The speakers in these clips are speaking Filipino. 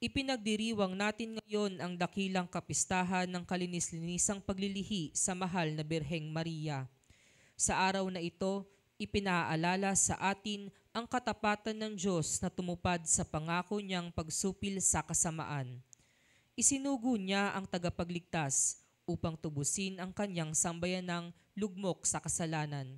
Ipinagdiriwang natin ngayon ang dakilang kapistahan ng kalinis-linisang paglilihi sa mahal na Birheng Maria. Sa araw na ito, ipinaalala sa atin ang katapatan ng Diyos na tumupad sa pangako niyang pagsupil sa kasamaan. Isinugo niya ang tagapagligtas upang tubusin ang kanyang sambayanang lugmok sa kasalanan.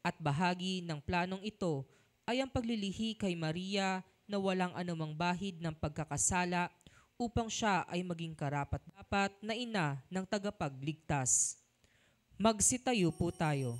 At bahagi ng planong ito ay ang paglilihi kay Maria na walang anumang bahid ng pagkakasala upang siya ay maging karapat-dapat na ina ng tagapagligtas. Magsitayo po tayo.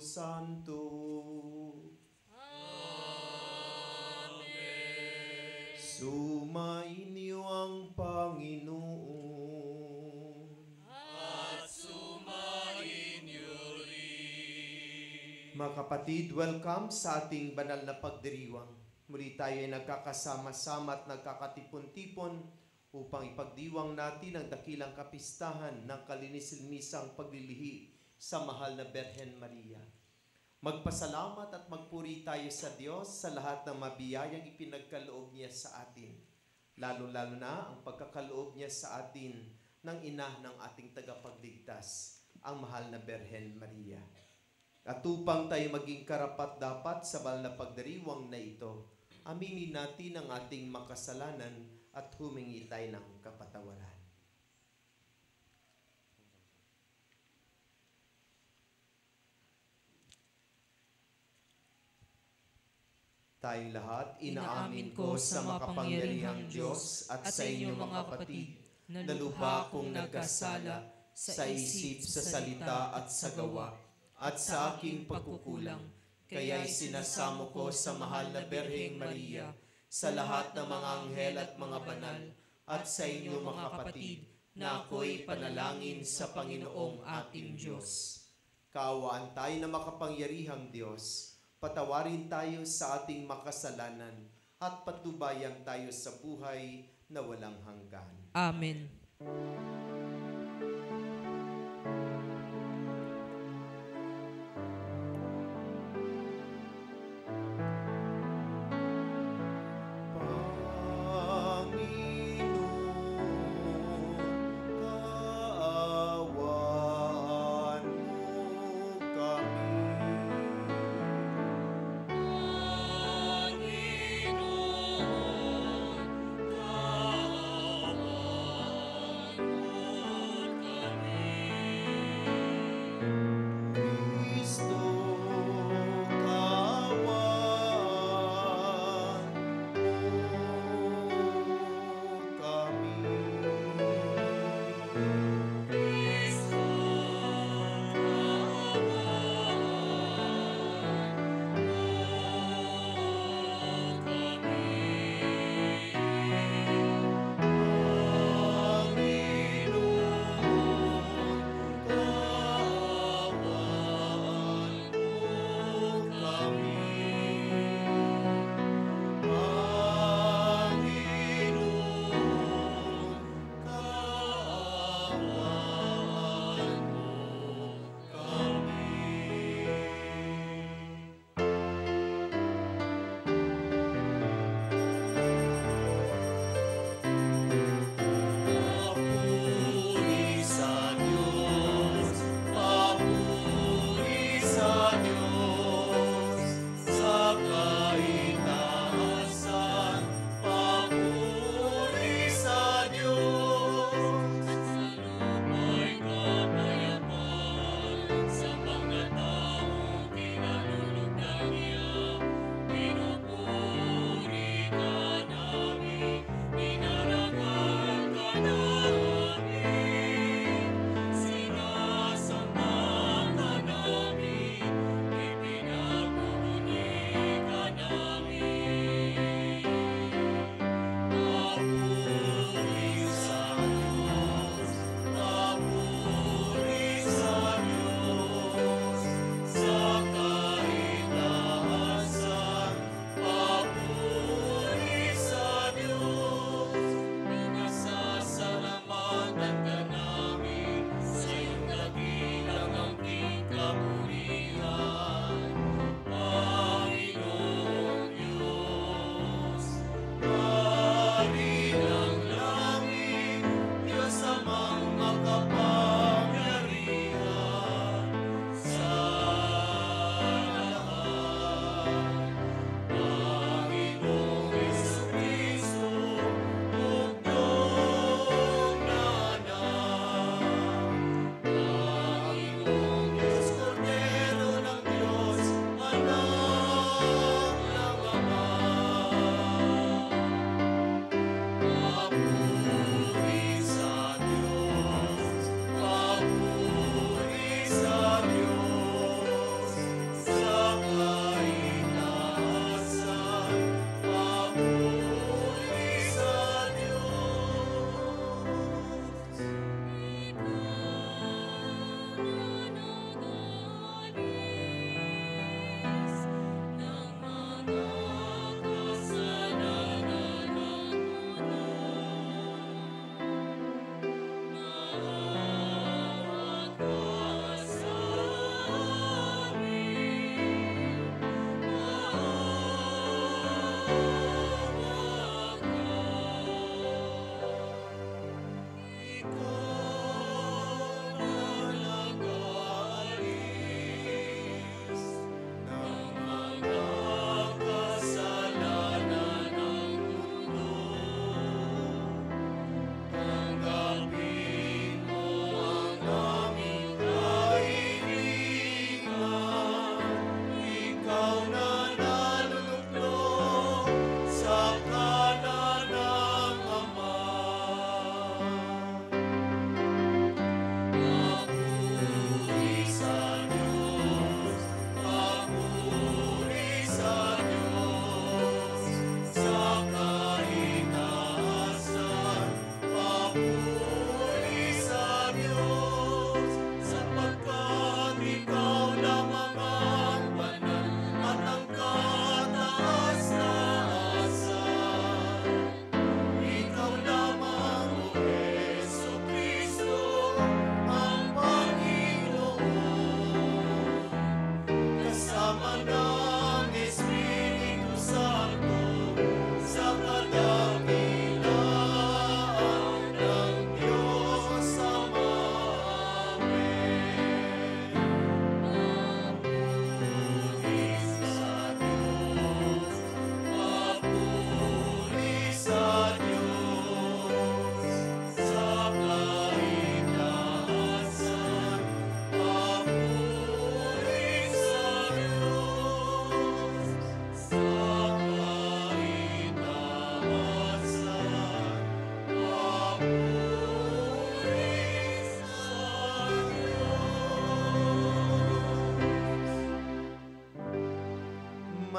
Santo. Amen. Sumainyo ang Panginoon. At sumainyo rin. Mga kapatid, welcome sa ating banal na pagdiriwang. Muli tayo ay nagkakasama-sama at nagkakatipon-tipon upang ipagdiwang natin ang dakilang kapistahan ng kalinis-linisang paglilihi sa mahal na Birhen Maria. Magpasalamat at magpuri tayo sa Diyos sa lahat ng mabiyayang ipinagkaloob niya sa atin. Lalo-lalo na ang pagkakaloob niya sa atin ng ina ng ating tagapagligtas, ang mahal na Birhen Maria. At upang tayo maging karapat-dapat sa banal na pagdiriwang na ito, aminin natin ang ating makasalanan at humingi tayo ng kapatawaran. Tayong lahat, inaamin ko sa makapangyarihang Diyos at sa inyong mga kapatid na lubha kong nagkasala sa isip, sa salita at sa gawa at sa aking pagkukulang. Kaya'y sinasamo ko sa mahal na Birheng Maria, sa lahat ng mga anghel at mga banal, at sa inyong mga kapatid na ako'y panalangin sa Panginoong ating Diyos. Kaawaan tayo na makapangyarihang Diyos, patawarin tayo sa ating makasalanan at patnubayan tayo sa buhay na walang hanggan. Amen. Kaawaan mo kami.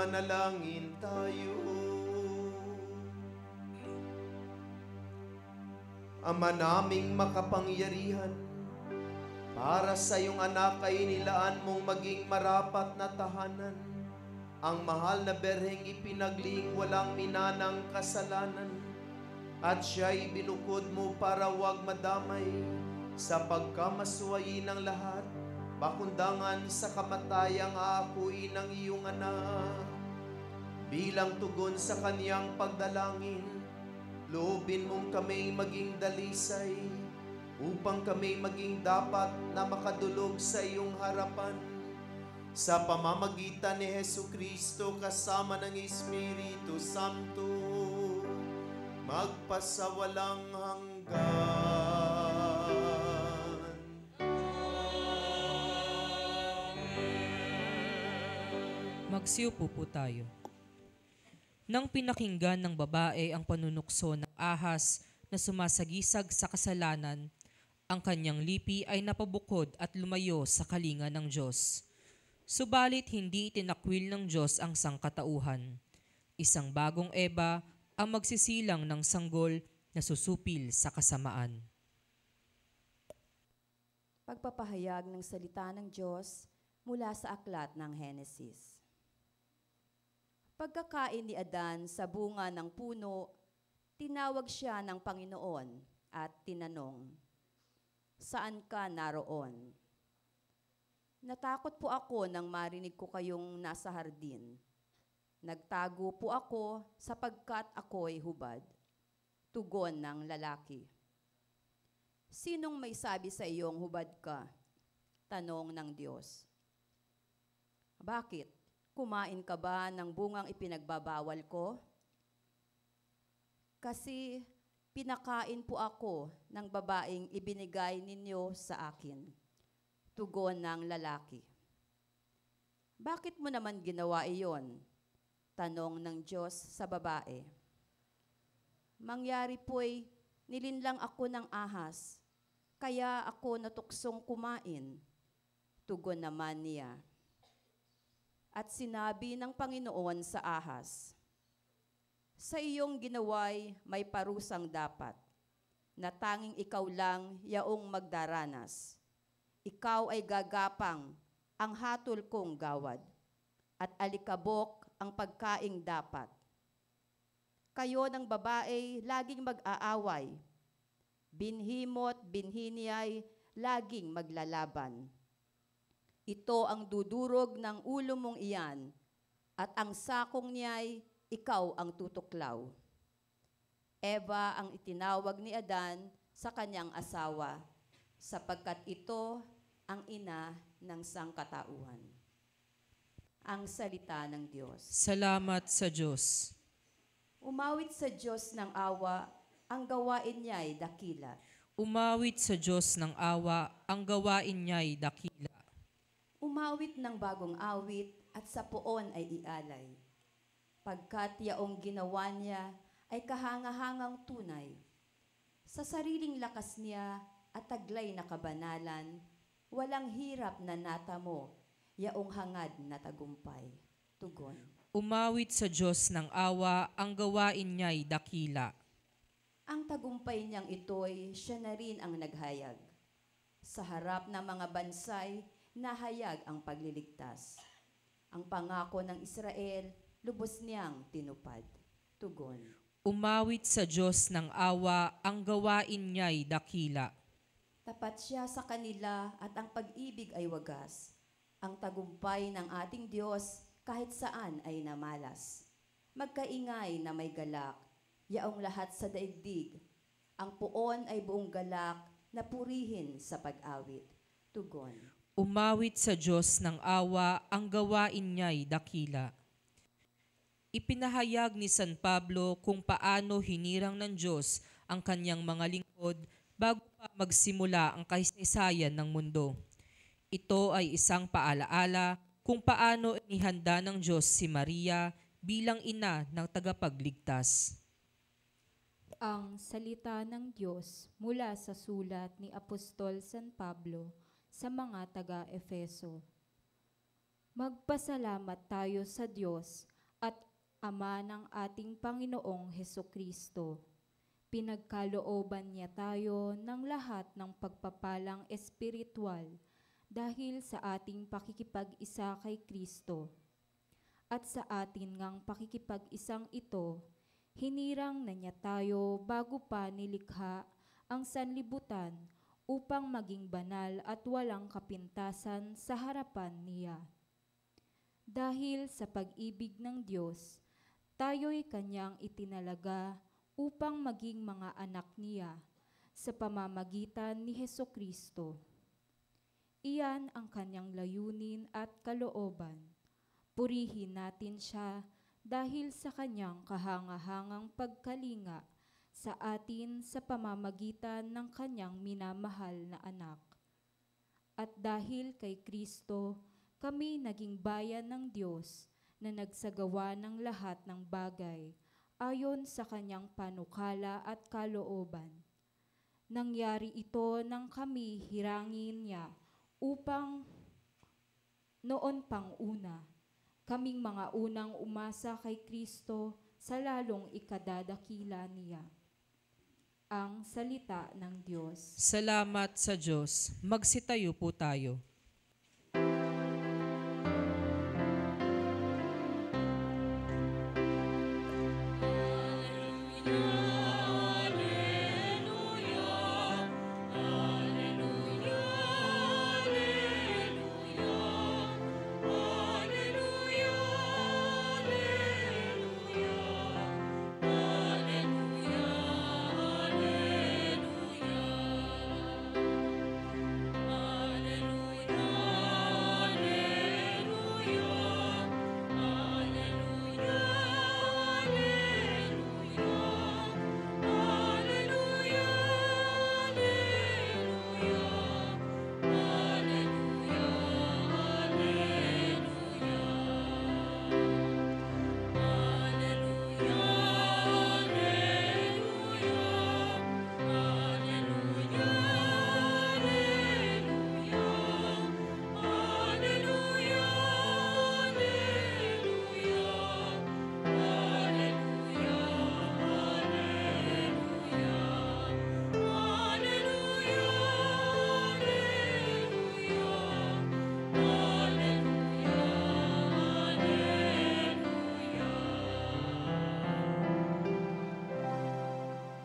Manalangin tayo. Ama naming makapangyarihan, para sa iyong anak ay nilaan mong maging marapat na tahanan. Ang mahal na berheng ipinagling walang minanang kasalanan, at siya'y binukod mo para wag madamay sa pagkamaswayi ng lahat. Bakundangan sa kamatayang aakuin ng iyong anak. Bilang tugon sa kaniyang pagdalangin, loobin mong kami maging dalisay, upang kami maging dapat na makadulog sa iyong harapan. Sa pamamagitan ni Hesukristo kasama ng Espiritu Santo, magpasawalang hanggan. Magsiupo po tayo. Nang pinakinggan ng babae ang panunukso ng ahas na sumasagisag sa kasalanan, ang kanyang lipi ay napabukod at lumayo sa kalinga ng Diyos. Subalit hindi itinakwil ng Diyos ang sangkatauhan. Isang bagong Eva ang magsisilang ng sanggol na susupil sa kasamaan. Pagpapahayag ng salita ng Diyos mula sa aklat ng Henesis. Pagkakain ni Adan sa bunga ng puno, tinawag siya ng Panginoon at tinanong, "Saan ka naroon?" "Natakot po ako nang marinig ko kayong nasa hardin. Nagtago po ako sapagkat ako'y hubad." Tugon ng lalaki. "Sinong may sabi sa iyong hubad ka?" Tanong ng Diyos. "Bakit? Kumain ka ba ng bungang ipinagbabawal ko?" "Kasi pinakain po ako ng babaeng ibinigay ninyo sa akin." Tugon ng lalaki. "Bakit mo naman ginawa iyon?" Tanong ng Diyos sa babae. "Mangyari po'y nilinlang ako ng ahas, kaya ako natuksong kumain." Tugon naman niya. At sinabi ng Panginoon sa ahas, "Sa iyong ginaway may parusang dapat, na tanging ikaw lang yaong magdaranas. Ikaw ay gagapang ang hatol kong gawad, at alikabok ang pagkaing dapat. Kayo ng babae laging mag-aaway, binhi mo't binhi niya'y laging maglalaban. Ito ang dudurog ng ulo mong iyan, at ang sakong niya'y ikaw ang tutuklaw." Eva ang itinawag ni Adan sa kanyang asawa, sapagkat ito ang ina ng sangkatauhan. Ang salita ng Diyos. Salamat sa Diyos. Umawit sa Diyos ng awa, ang gawain niya'y dakila. Umawit sa Diyos ng awa, ang gawain niya'y dakila. Umawit ng bagong awit at sa poon ay ialay. Pagkat yaong ginawa niya ay kahangahangang tunay. Sa sariling lakas niya at taglay na kabanalan, walang hirap na natamo, yaong hangad na tagumpay. Tugon. Umawit sa Diyos ng awa, ang gawain niya'y dakila. Ang tagumpay niyang ito'y siya na rin ang naghayag. Sa harap ng mga bansay, nahayag ang pagliligtas. Ang pangako ng Israel, lubos niyang tinupad. Tugon. Umawit sa Diyos ng awa, ang gawain niya'y dakila. Tapat siya sa kanila at ang pag-ibig ay wagas. Ang tagumpay ng ating Diyos kahit saan ay namalas. Magkaingay na may galak, yaong lahat sa daigdig. Ang puon ay buong galak na purihin sa pag-awit. Tugon. Umawit sa Diyos ng awa, ang gawain niya'y dakila. Ipinahayag ni San Pablo kung paano hinirang ng Diyos ang kanyang mga lingkod bago pa magsimula ang kasaysayan ng mundo. Ito ay isang paalaala kung paano inihanda ng Diyos si Maria bilang ina ng tagapagligtas. Ang salita ng Diyos mula sa sulat ni Apostol San Pablo sa mga taga-Efeso. Magpasalamat tayo sa Diyos at Ama ng ating Panginoong Hesukristo. Pinagkalooban niya tayo ng lahat ng pagpapalang espiritual dahil sa ating pakikipag-isa kay Kristo. At sa atin ngang pakikipag-isang ito, hinirang na niya tayo bago pa nilikha ang sanlibutan upang maging banal at walang kapintasan sa harapan niya. Dahil sa pag-ibig ng Diyos, tayo'y kanyang itinalaga upang maging mga anak niya sa pamamagitan ni Hesukristo. Iyan ang kanyang layunin at kalooban. Purihin natin siya dahil sa kanyang kahangahangang pagkalinga sa atin sa pamamagitan ng kanyang minamahal na anak. At dahil kay Kristo, kami naging bayan ng Diyos na nagsagawa ng lahat ng bagay ayon sa kanyang panukala at kalooban. Nangyari ito nang kami hirangin niya upang noon pang una, kaming mga unang umasa kay Kristo sa lalong ikadadakila niya. Ang salita ng Diyos. Salamat sa Diyos. Magsitayo po tayo.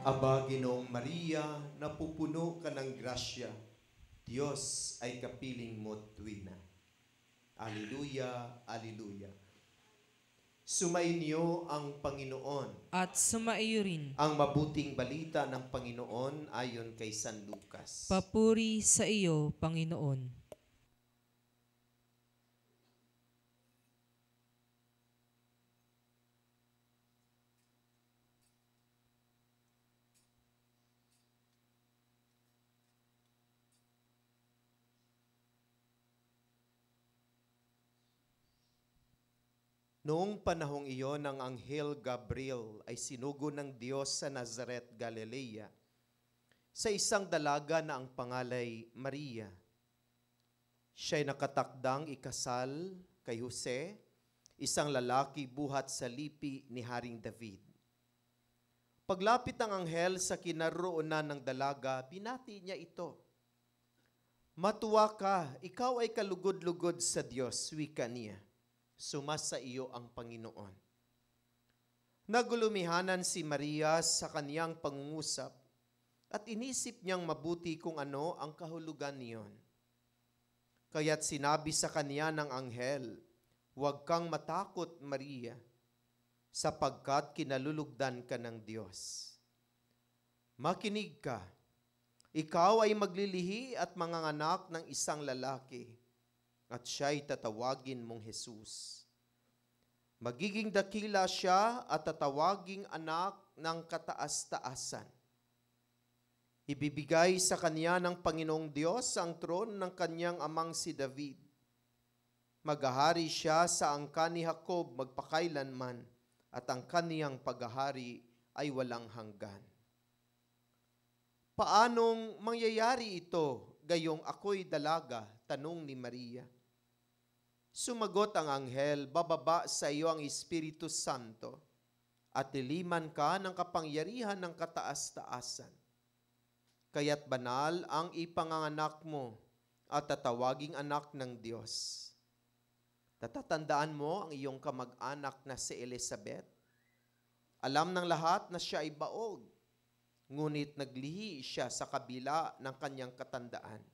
Aba, Ginoong Maria, napupuno ka ng grasya, Diyos ay kapiling mo't tuwina. Alleluia, Alleluia. Sumainyo ang Panginoon. At sumaiyo rin. Ang mabuting balita ng Panginoon ayon kay San Lucas. Papuri sa iyo, Panginoon. Noong panahong iyon, ang Anghel Gabriel ay sinugo ng Diyos sa Nazaret, Galilea, sa isang dalaga na ang pangalay Maria. Siya'y nakatakdang ikasal kay Jose, isang lalaki buhat sa lipi ni Haring David. Paglapit ng anghel sa kinaroonan ng dalaga, binati niya ito. Matuwa ka, ikaw ay kalugod-lugod sa Diyos, wika niya. Sumasa iyo ang Panginoon. Nagulumihanan si Maria sa kaniyang pangungusap at inisip niyang mabuti kung ano ang kahulugan niyon. Kaya't sinabi sa kaniya ng anghel, "Huwag kang matakot, Maria, sapagkat kinalulugdan ka ng Diyos. Makinig ka, ikaw ay maglilihi at manganganak ng isang lalaki, at siya'y tatawagin mong Jesus. Magiging dakila siya at tatawaging anak ng kataas-taasan. Ibibigay sa kanya ng Panginoong Diyos ang tron ng kanyang amang si David. Maghahari siya sa angkan ni Jacob magpakailanman, at ang kaniyang paghahari ay walang hanggan." Paanong mangyayari ito, gayong ako'y dalaga? Tanong ni Maria. Sumagot ang anghel, bababa sa iyo ang Espiritu Santo at liliman ka ng kapangyarihan ng kataas-taasan. Kaya't banal ang ipanganganak mo at tatawaging anak ng Diyos. Tatatandaan mo ang iyong kamag-anak na si Elizabeth. Alam ng lahat na siya ay baog, ngunit naglihi siya sa kabila ng kanyang katandaan.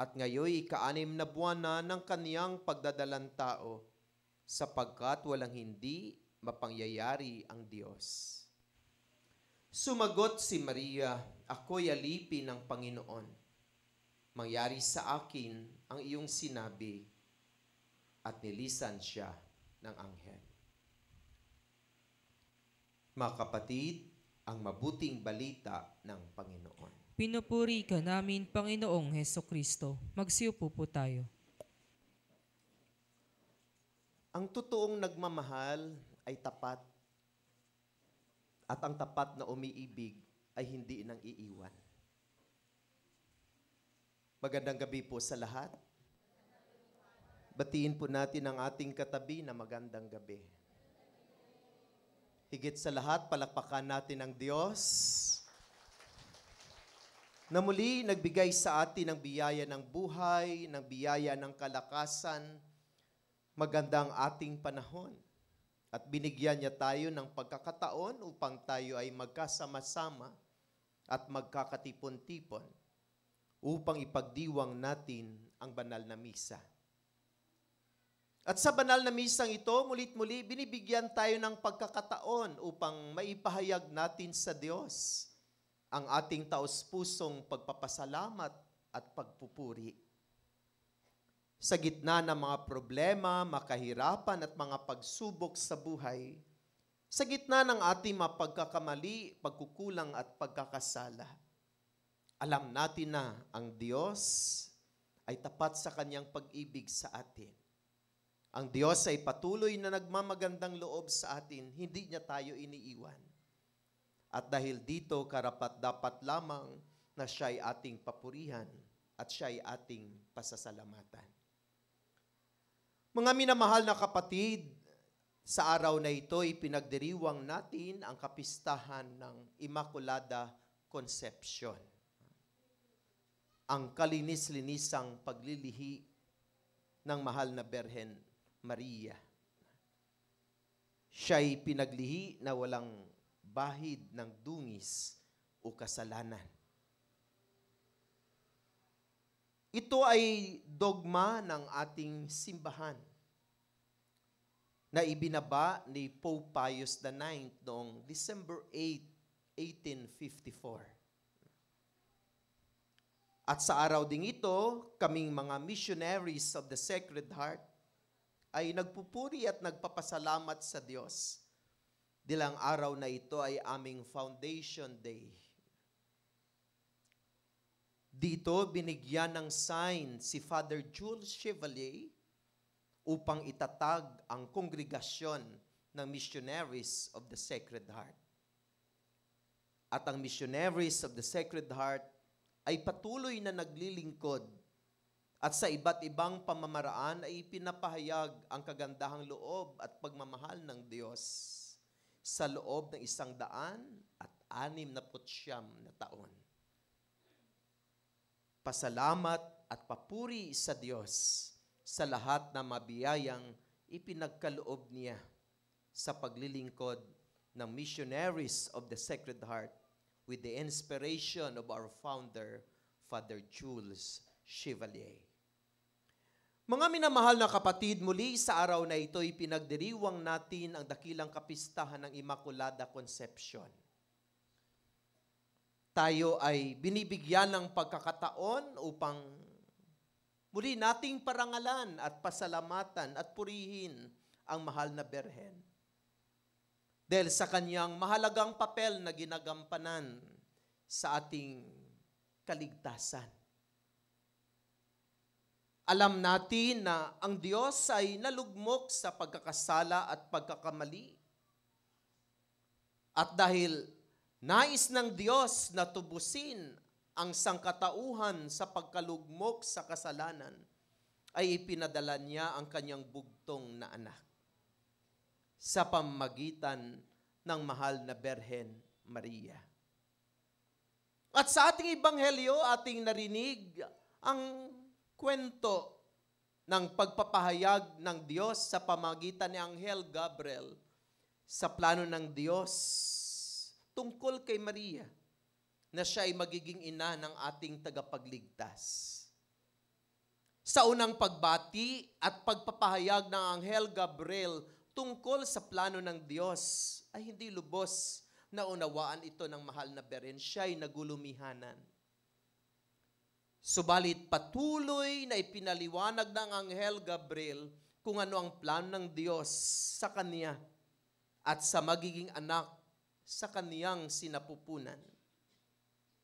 At ngayon, ika-6 na buwan na ng kaniyang pagdadalang tao, sapagkat walang hindi mapangyayari ang Diyos. Sumagot si Maria, ako'y alipin ng Panginoon. Mangyari sa akin ang iyong sinabi, at nilisan siya ng anghel. Mga kapatid, ang mabuting balita ng Panginoon. Pinupuri ka namin, Panginoong Hesukristo. Magsiupo po tayo. Ang totoong nagmamahal ay tapat. At ang tapat na umiibig ay hindi nang iiwan. Magandang gabi po sa lahat. Batiin po natin ang ating katabi na magandang gabi. Higit sa lahat, palakpakan natin ang Diyos na muli nagbigay sa atin ng biyaya ng buhay, ng biyaya ng kalakasan, magandang ating panahon. At binigyan niya tayo ng pagkakataon upang tayo ay magkasama-sama at magkakatipon-tipon upang ipagdiwang natin ang banal na misa. At sa banal na misang ito, mulit-muli, binibigyan tayo ng pagkakataon upang maipahayag natin sa Diyos ang ating taos-pusong pagpapasalamat at pagpupuri. Sa gitna ng mga problema, makahirapan at mga pagsubok sa buhay, sa gitna ng ating mga pagkakamali, pagkukulang at pagkakasala, alam natin na ang Diyos ay tapat sa kanyang pag-ibig sa atin. Ang Diyos ay patuloy na nagmamagandang loob sa atin, hindi niya tayo iniiwan. At dahil dito, karapat-dapat lamang na siya ay ating papurihan at siya ay ating pasasalamatan. Mga minamahal na kapatid, sa araw na ito, ipinagdiriwang natin ang kapistahan ng Immaculada Conception. Ang kalinis-linisang paglilihi ng mahal na Birhen Maria. Siya'y pinaglihi na walang bahid ng dungis o kasalanan. Ito ay dogma ng ating simbahan na ibinaba ni Pope Pius IX noong December 8, 1854. At sa araw ding ito, kaming mga missionaries of the Sacred Heart ay nagpupuri at nagpapasalamat sa Diyos. Dilang araw na ito ay aming Foundation Day. Dito, binigyan ng sign si Father Jules Chevalier upang itatag ang kongregasyon ng Missionaries of the Sacred Heart. At ang Missionaries of the Sacred Heart ay patuloy na naglilingkod at sa iba't ibang pamamaraan ay pinapahayag ang kagandahang loob at pagmamahal ng Diyos sa loob ng 169 na taon. Pasalamat at papuri sa Diyos sa lahat na mabiyayang ipinagkaloob niya sa paglilingkod ng Missionaries of the Sacred Heart with the inspiration of our founder, Father Jules Chevalier. Mga minamahal na kapatid, muli sa araw na ito, ipinagdiriwang natin ang dakilang kapistahan ng Immaculada Conception. Tayo ay binibigyan ng pagkakataon upang muli nating parangalan at pasalamatan at purihin ang mahal na Birhen. Dahil sa kanyang mahalagang papel na ginagampanan sa ating kaligtasan. Alam natin na ang Diyos ay nalugmok sa pagkakasala at pagkakamali. At dahil nais ng Diyos na tubusin ang sangkatauhan sa pagkalugmok sa kasalanan, ay ipinadala niya ang kanyang bugtong na anak sa pamamagitan ng mahal na Berhen Maria. At sa ating ebanghelyo, ating narinig ang kwento ng pagpapahayag ng Diyos sa pamamagitan ni Anghel Gabriel sa plano ng Diyos tungkol kay Maria na siya ay magiging ina ng ating tagapagligtas. Sa unang pagbati at pagpapahayag ng Anghel Gabriel tungkol sa plano ng Diyos ay hindi lubos na unawaan ito ng mahal na Berhen. Siya ay nagulumihanan. Subalit patuloy na ipinaliwanag ng Anghel Gabriel kung ano ang plano ng Diyos sa kanya at sa magiging anak sa kaniyang sinapupunan.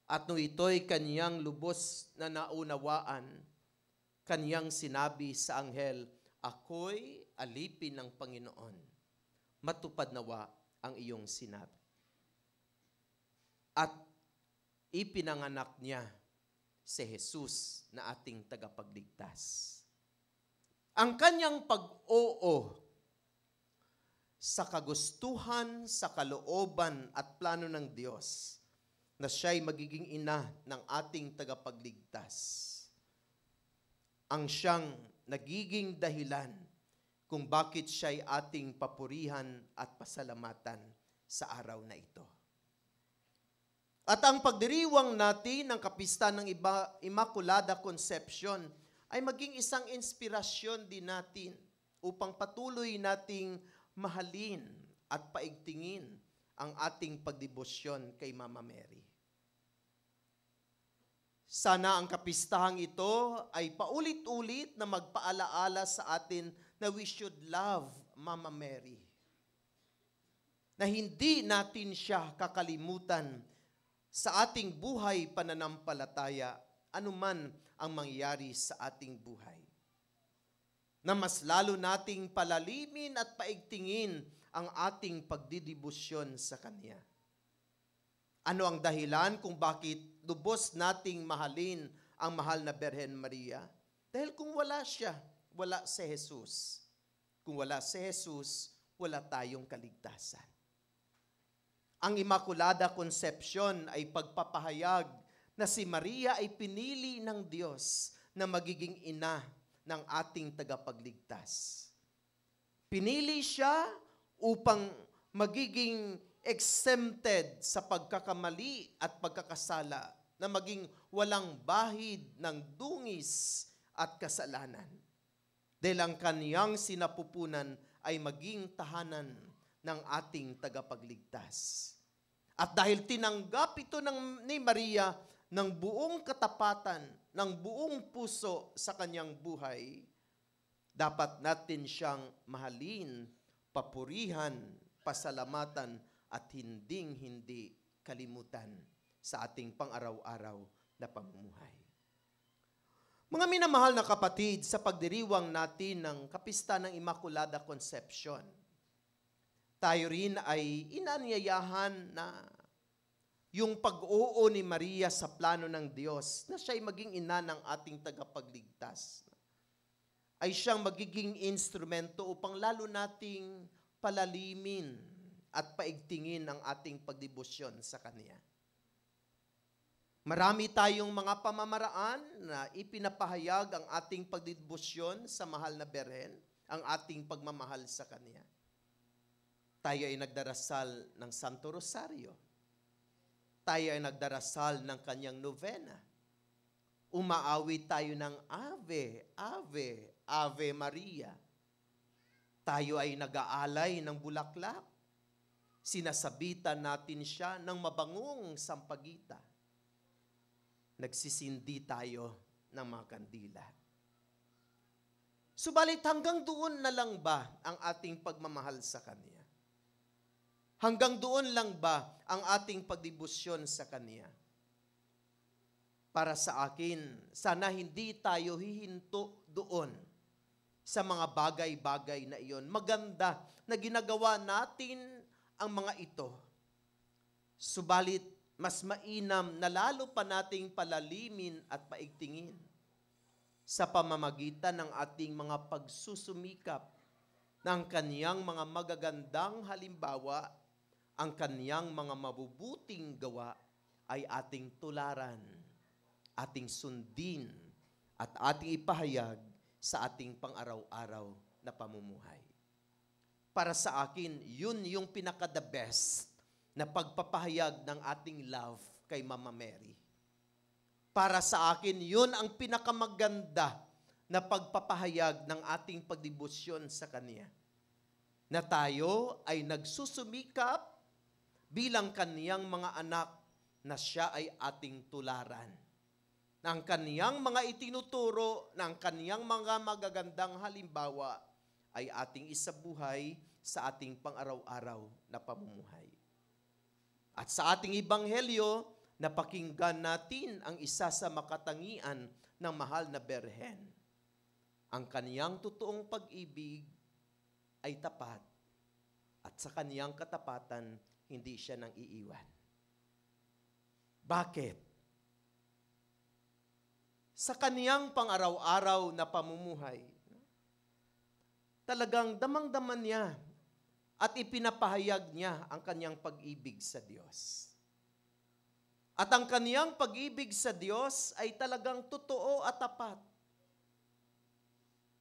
At nung ito'y kaniyang lubos na naunawaan, kaniyang sinabi sa anghel, ako'y alipin ng Panginoon. Matupad nawa ang iyong sinabi. At ipinanganak niya si Jesus na ating tagapagligtas. Ang kanyang pag-oo sa kagustuhan, sa kalooban at plano ng Diyos na siya'y magiging ina ng ating tagapagligtas ang siyang nagiging dahilan kung bakit siya'y ating papurihan at pasalamatan sa araw na ito. At ang pagdiriwang natin ng kapistahan ng Immaculada Conception ay maging isang inspirasyon din natin upang patuloy nating mahalin at paigtingin ang ating pagdebosyon kay Mama Mary. Sana ang kapistahang ito ay paulit-ulit na magpaalaala sa atin na we should love Mama Mary. Na hindi natin siya kakalimutan sa ating buhay pananampalataya, anuman ang mangyayari sa ating buhay. Na mas lalo nating palalimin at paigtingin ang ating pagdidibusyon sa Kanya. Ano ang dahilan kung bakit lubos nating mahalin ang mahal na Berhen Maria? Dahil kung wala siya, wala si Jesus. Kung wala si Jesus, wala tayong kaligtasan. Ang Immaculada Conception ay pagpapahayag na si Maria ay pinili ng Diyos na magiging ina ng ating tagapagligtas. Pinili siya upang magiging exempted sa pagkakamali at pagkakasala na maging walang bahid ng dungis at kasalanan. Dahil ang kaniyang sinapupunan ay maging tahanan ng ating tagapagligtas. At dahil tinanggap ito ni Maria ng buong katapatan, ng buong puso sa kanyang buhay, dapat natin siyang mahalin, papurihan, pasalamatan, at hinding-hindi kalimutan sa ating pang-araw-araw na pamumuhay. Mga minamahal na kapatid, sa pagdiriwang natin ng kapistahan ng Immaculada Conception, tayo rin ay inanyayahan na yung pag-oo ni Maria sa plano ng Diyos na siya'y maging ina ng ating tagapagligtas, ay siyang magiging instrumento upang lalo nating palalimin at paigtingin ang ating pagdebosyon sa Kanya. Marami tayong mga pamamaraan na ipinapahayag ang ating pagdebosyon sa mahal na Berhen, ang ating pagmamahal sa Kanya. Tayo ay nagdarasal ng Santo Rosario. Tayo ay nagdarasal ng Kanyang novena. Umaawit tayo ng Ave, Ave, Ave Maria. Tayo ay nag-aalay ng bulaklak. Sinasabitan natin siya ng mabangong sampagita. Nagsisindi tayo ng mga kandila. Subalit hanggang doon na lang ba ang ating pagmamahal sa Kanya? Hanggang doon lang ba ang ating pagdebosyon sa Kanya? Para sa akin, sana hindi tayo hihinto doon sa mga bagay-bagay na iyon. Maganda na ginagawa natin ang mga ito. Subalit, mas mainam na lalo pa nating palalimin at paigtingin sa pamamagitan ng ating mga pagsusumikap ng kaniyang mga magagandang halimbawa, ang kaniyang mga mabubuting gawa ay ating tularan, ating sundin, at ating ipahayag sa ating pang-araw-araw na pamumuhay. Para sa akin, yun yung pinaka-the best na pagpapahayag ng ating love kay Mama Mary. Para sa akin, yun ang pinakamaganda na pagpapahayag ng ating pagdebosyon sa Kanya. Na tayo ay nagsusumikap bilang Kaniyang mga anak na siya ay ating tularan. Ng Kaniyang mga itinuturo, ng Kaniyang mga magagandang halimbawa ay ating isabuhay sa ating pang-araw-araw na pamumuhay. At sa ating ebanghelyo, napakinggan natin ang isa sa makatangian ng mahal na Berhen. Ang kaniyang totoong pag-ibig ay tapat at sa kaniyang katapatan, hindi siya nang iiwan. Bakit? Sa kaniyang pang-araw-araw na pamumuhay, talagang damang-daman niya at ipinapahayag niya ang kaniyang pag-ibig sa Diyos. At ang kaniyang pag-ibig sa Diyos ay talagang totoo at tapat.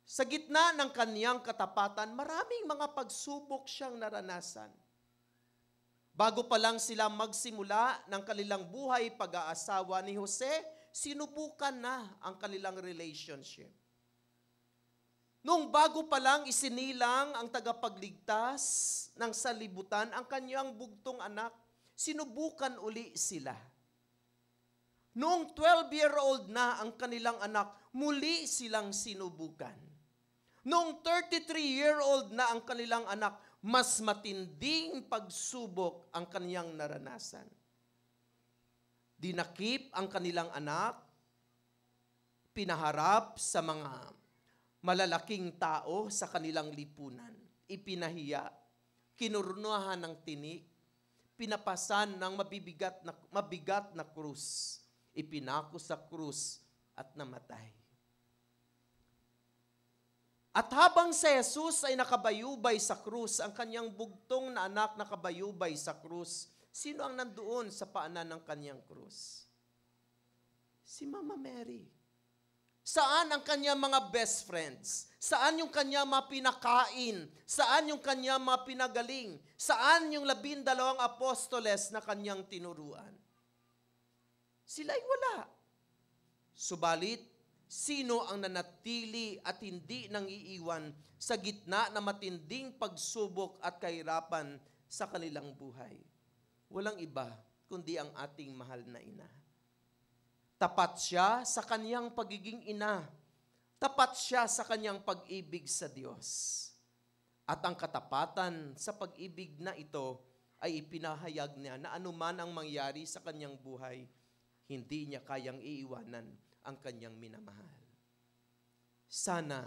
Sa gitna ng kaniyang katapatan, maraming mga pagsubok siyang naranasan. Bago pa lang sila magsimula ng kanilang buhay pag-aasawa ni Jose, sinubukan na ang kanilang relationship. Noong bago pa lang isinilang ang tagapagligtas ng salibutan, ang kaniyang bugtong anak, sinubukan uli sila. Noong 12-year-old na ang kanilang anak, muli silang sinubukan. Noong 33-year-old na ang kanilang anak, mas matinding pagsubok ang kaniyang naranasan. Dinakip ang kanilang anak, pinaharap sa mga malalaking tao sa kanilang lipunan, ipinahiya, kinurnuhan ng tinik, pinapasan ng mabigat na krus, ipinako sa krus at namatay. At habang si Jesus ay nakabayubay sa krus, ang kanyang bugtong na anak nakabayubay sa krus, sino ang nandoon sa paanan ng kanyang krus? Si Mama Mary. Saan ang kanyang mga best friends? Saan yung kanyang mga pinakain? Saan yung kanyang mga pinagaling? Saan yung 12 apostoles na kanyang tinuruan? Sila'y wala. Subalit, sino ang nanatili at hindi nang iiwan sa gitna na matinding pagsubok at kahirapan sa kanilang buhay? Walang iba kundi ang ating mahal na ina. Tapat siya sa kaniyang pagiging ina. Tapat siya sa kaniyang pag-ibig sa Diyos. At ang katapatan sa pag-ibig na ito ay ipinahayag niya na anuman ang mangyari sa kaniyang buhay, hindi niya kayang iiwanan ang kanyang minamahal. Sana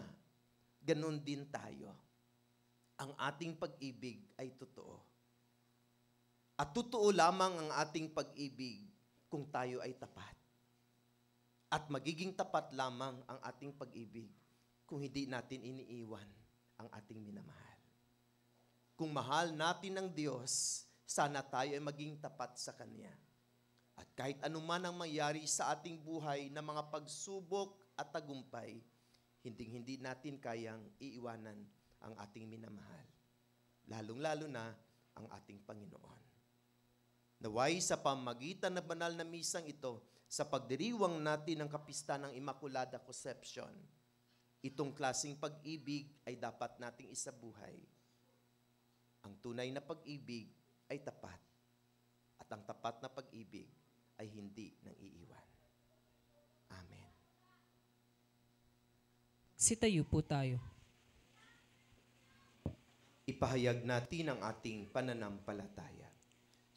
ganun din tayo. Ang ating pag-ibig ay totoo. At totoo lamang ang ating pag-ibig kung tayo ay tapat. At magiging tapat lamang ang ating pag-ibig kung hindi natin iniiwan ang ating minamahal. Kung mahal natin ang Diyos, sana tayo ay maging tapat sa Kanya. At kahit anuman ang mangyari sa ating buhay na mga pagsubok at tagumpay, hindi natin kayang iiwanan ang ating minamahal. Lalong-lalo na ang ating Panginoon. Naway sa pamagitan ng banal na misang ito, sa pagdiriwang natin ng kapistahan ng Immaculada Conception, itong klaseng pag-ibig ay dapat nating isabuhay. Ang tunay na pag-ibig ay tapat. At ang tapat na pag-ibig ay hindi nang iiwan. Amen. Sitayo po tayo. Ipahayag natin ang ating pananampalataya.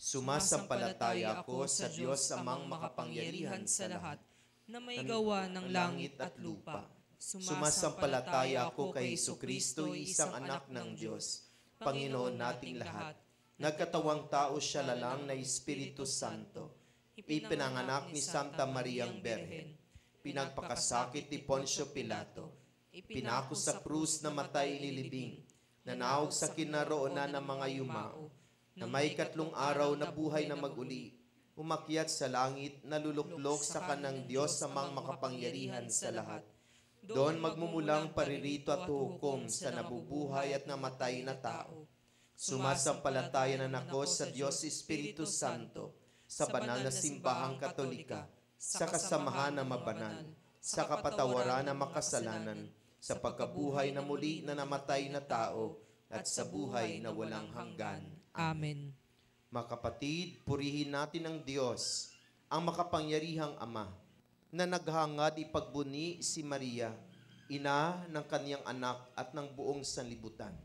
Sumasampalataya ako sa Diyos amang makapangyarihan sa lahat, na may gawa ng langit at lupa. Sumasampalataya ako kay Jesucristo, isang anak ng Diyos, Panginoon nating lahat. Nagkatawang tao siya lalang na Espiritu Santo. Ipinanganak ni Santa Mariang Berhen. pinagpakasakit ni Poncio Pilato, pinako sa krus na matay nilibing, nanawag sa kinaroonan ng mga yumao, na may 3 araw na buhay na maguli, umakyat sa langit, naluluklok sa kanang Diyos sa mga makapangyarihan sa lahat. Doon magmumulang paririto at hukom sa nabubuhay at namatay na tao. Sumasampalataya na ako sa Diyos Espiritu Santo, sa banal na simbahang katolika, sa kasamahan ng mabanal, sa kapatawaran ng makasalanan, sa pagkabuhay na muli na namatay na tao, at sa buhay na walang hanggan. Amen. Mga kapatid, purihin natin ang Diyos, ang makapangyarihang Ama, na naghangad ipagbuni si Maria, ina ng kaniyang anak at ng buong sanlibutan.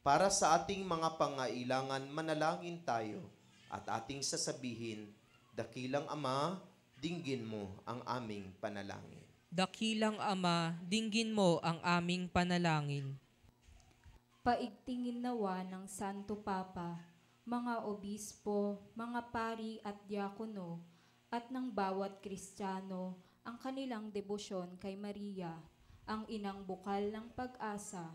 Para sa ating mga pangailangan, manalangin tayo at ating sasabihin, Dakilang Ama, dinggin mo ang aming panalangin. Dakilang Ama, dinggin mo ang aming panalangin. Paigtingin nawa ng Santo Papa, mga obispo, mga pari at diakono, at ng bawat Kristiyano ang kanilang debosyon kay Maria, ang inang bukal ng pag-asa,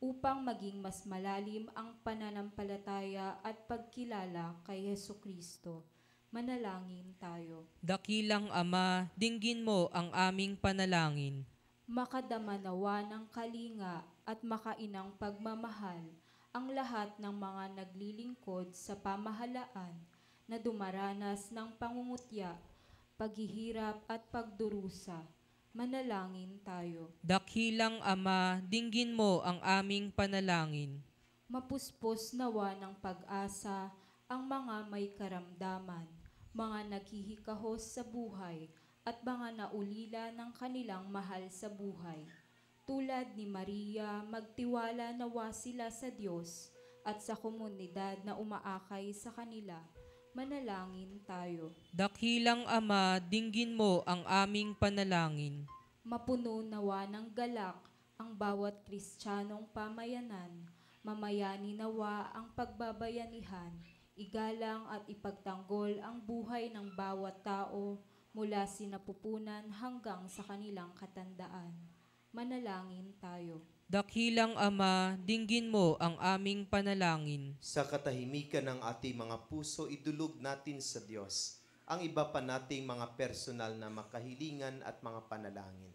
upang maging mas malalim ang pananampalataya at pagkilala kay Hesukristo. Manalangin tayo. Dakilang Ama, dinggin mo ang aming panalangin. Makadama nawa ng kalinga at makainang pagmamahal ang lahat ng mga naglilingkod sa pamahalaan na dumaranas ng pangungutya, paghihirap at pagdurusa. Manalangin tayo. Dakilang Ama, dinggin mo ang aming panalangin. Mapuspos nawa ng pag-asa ang mga may karamdaman, mga naghihikahos sa buhay at mga naulila ng kanilang mahal sa buhay. Tulad ni Maria, magtiwala nawa sila sa Diyos at sa komunidad na umaakay sa kanila. Manalangin tayo. Dakilang Ama, dinggin mo ang aming panalangin. Mapuno nawa ng galak ang bawat Kristiyanong pamayanan. Mamayani nawa ang pagbabayanihan. Igalang at ipagtanggol ang buhay ng bawat tao mula sinapupunan hanggang sa kanilang katandaan. Manalangin tayo. Dakilang Ama, dinggin mo ang aming panalangin. Sa katahimikan ng ating mga puso, idulog natin sa Diyos ang iba pa nating mga personal na makahilingan at mga panalangin.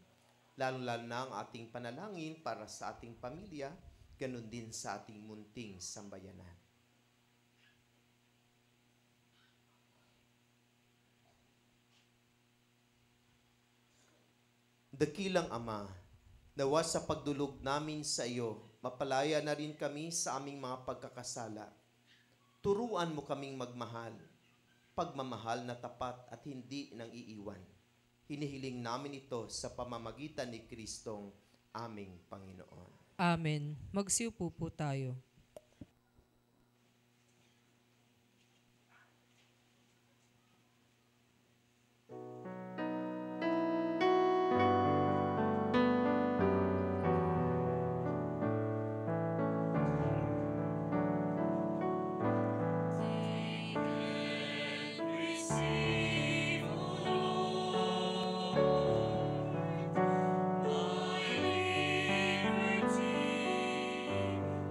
Lalo-lalo na ang ating panalangin para sa ating pamilya, ganun din sa ating munting sambayanan. Dakilang Ama, nawa sa pagdulog namin sa iyo, mapalaya na rin kami sa aming mga pagkakasala. Turuan mo kaming magmahal, pagmamahal na tapat at hindi nang iiwan. Hinihiling namin ito sa pamamagitan ni Kristong aming Panginoon. Amen. Magsiupo po tayo.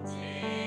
Take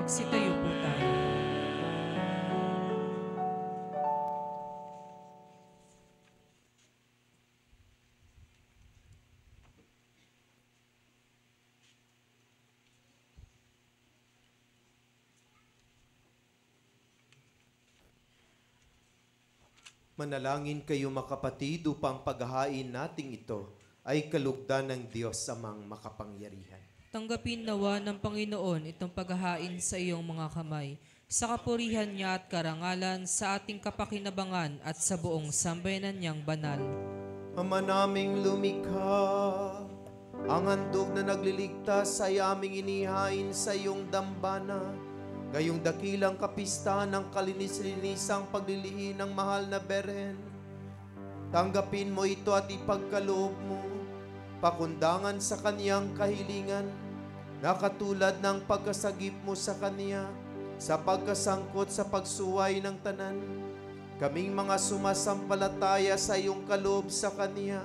Magsitayo po tayo. Manalangin kayo makapatid upang paghahain nating ito ay kalugdan ng Diyos amang makapangyarihan. Tanggapin nawa ng Panginoon itong paghahain sa iyong mga kamay, sa kapurihan niya at karangalan, sa ating kapakinabangan at sa buong sambayanan niyang banal. Ama naming lumikha, ang handog na nagliligtas ay aming inihain sa iyong dambana. Gayong dakilang kapistahan ng kalinis-linisang paglilihi ng mahal na Berhen. Tanggapin mo ito at ipagkaloob mo, pakundangan sa kaniyang kahilingan, na katulad ng pagkasagip mo sa kaniya, sa pagkasangkot sa pagsuway ng tanan. Kaming mga sumasampalataya sa iyong kaloob sa kaniya,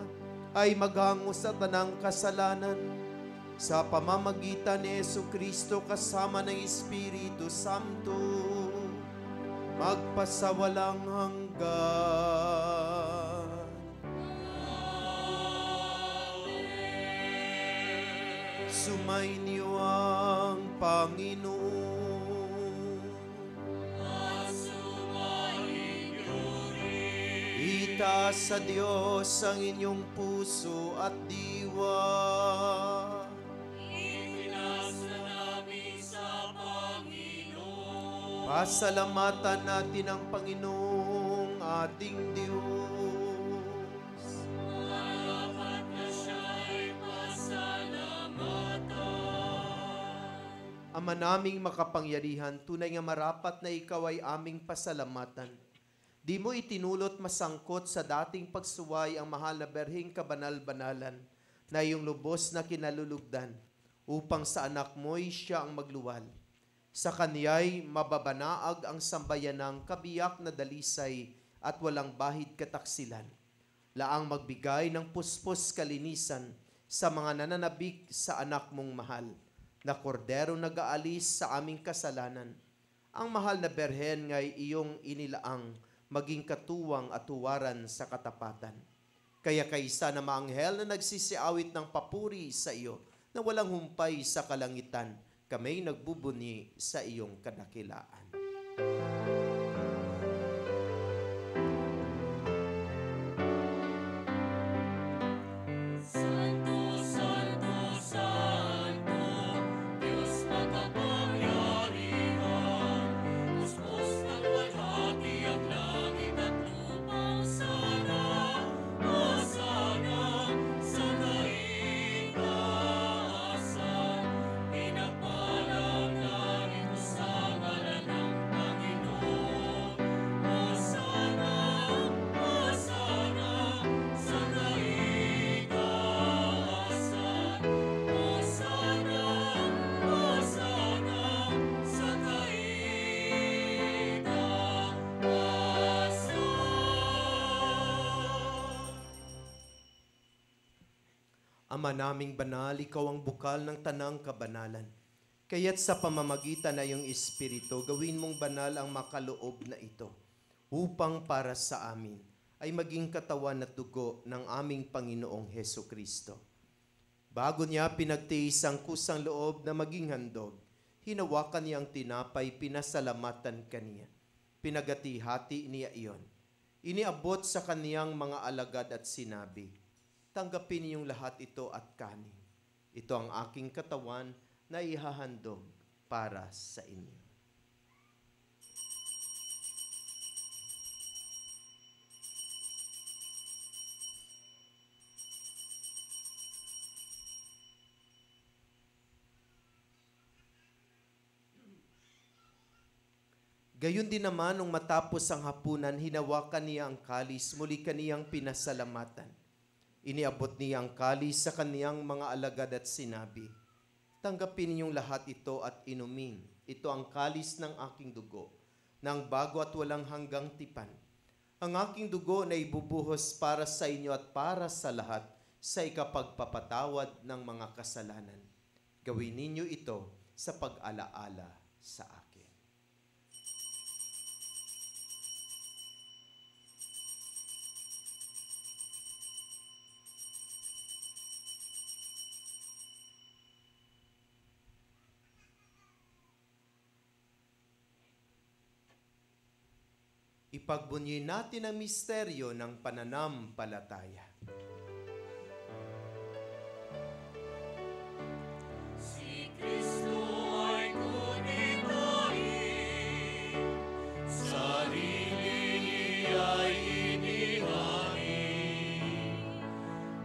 ay maghango sa tanang kasalanan. Sa pamamagitan ni Jesucristo kasama ng Espiritu Santo, magpasawalang hanggan. Sumainyo ang Panginoon. Itaas sa Diyos ang inyong puso at diwa. Pasalamatan natin ang Panginoong ating Diyos. Marapat na siya'y pasalamatan. Ama naming makapangyarihan, tunay nga marapat na ikaw ay aming pasalamatan. Di mo itinulot masangkot sa dating pagsuway ang mahal na Berheng kabanal-banalan na iyong lubos na kinalulugdan upang sa anak mo'y siya ang magluwal. Sa kaniya'y mababanaag ang sambayanang kabiyak na dalisay at walang bahid kataksilan. Laang magbigay ng puspos kalinisan sa mga nananabik sa anak mong mahal, na kordero nag-aalis sa aming kasalanan. Ang mahal na Berhen nga'y iyong inilaang maging katuwang at tuwaran sa katapatan. Kaya kaysa na maanghel na nagsisiawit ng papuri sa iyo, na walang humpay sa kalangitan, kamay nagbubuni sa iyong kadakilaan. Santo, Santo, Santo, Diyos makapangyarihan, Diyos ng walhati ang langit at lupang sana, o sana, sa kaitaasan, pinagpalang langit sa ngalan ng Panginoon. O sana, sa kaitaasan, o sana, sa kaitaasan. Ama naming banal, ikaw ang bukal ng tanang kabanalan. Kaya't sa pamamagitan na iyong Espiritu, gawin mong banal ang makaloob na ito, upang para sa amin ay maging katawan at dugo ng aming Panginoong Hesukristo. Bago niya pinagtiis ang kusang loob na maging handog, hinawakan niya ang tinapay, pinasalamatan kaniya. Pinagati-hati niya iyon. Iniabot sa kaniyang mga alagad at sinabi, tanggapin niyong lahat ito at kanin. Ito ang aking katawan na ihahandog para sa inyo. Gayon din naman, nung matapos ang hapunan, hinawakan niya ang kalis, muli kaniyang pinasalamatan. Iniabot niya ang kalis sa kaniyang mga alagad at sinabi, tanggapin ninyong lahat ito at inumin. Ito ang kalis ng aking dugo, ng bago at walang hanggang tipan. Ang aking dugo na ibubuhos para sa inyo at para sa lahat sa ikapagpapatawad ng mga kasalanan. Gawin ninyo ito sa pag-alaala sa akin. Ipagbunyi natin ang misteryo ng pananampalataya. Si Kristo ay kunitahin, sarili niya'y inihain,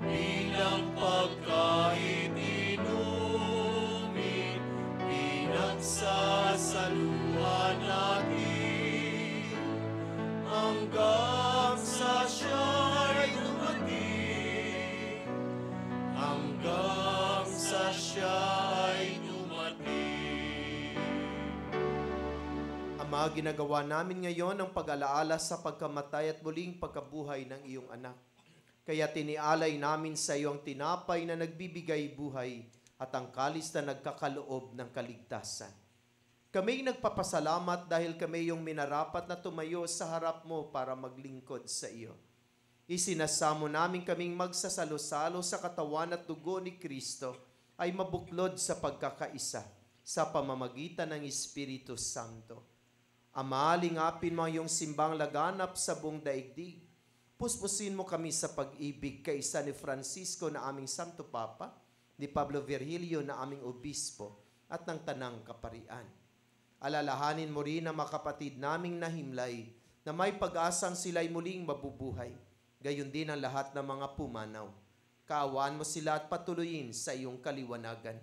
bilang pagkain inumin, pinagsasaluhan natin, hanggang sa siya'y dumating, hanggang sa siya'y dumating. Ama, ginagawa namin ngayon ang pag-alaala sa pagkamatay at muling pagkabuhay ng iyong anak. Kaya tinialay namin sa iyo ang tinapay na nagbibigay buhay at ang kalis na nagkakaloob ng kaligtasan. Kami nagpapasalamat dahil kami yung minarapat na tumayo sa harap mo para maglingkod sa iyo. Isinasamo namin kaming magsasalo-salo sa katawan at dugo ni Kristo ay mabuklod sa pagkakaisa sa pamamagitan ng Espiritu Santo. Ama, lingapin mo ang iyong simbang laganap sa buong daigdig. Puspusin mo kami sa pag-ibig kaisa ni Francisco na aming Santo Papa, ni Pablo Virgilio na aming Obispo, at ng Tanang Kaparian. Alalahanin mo rin ang mga kapatid naming nahimlay na may pag-asang sila'y muling mabubuhay. Gayon din ang lahat ng mga pumanaw. Kaawaan mo sila at patuloyin sa iyong kaliwanagan.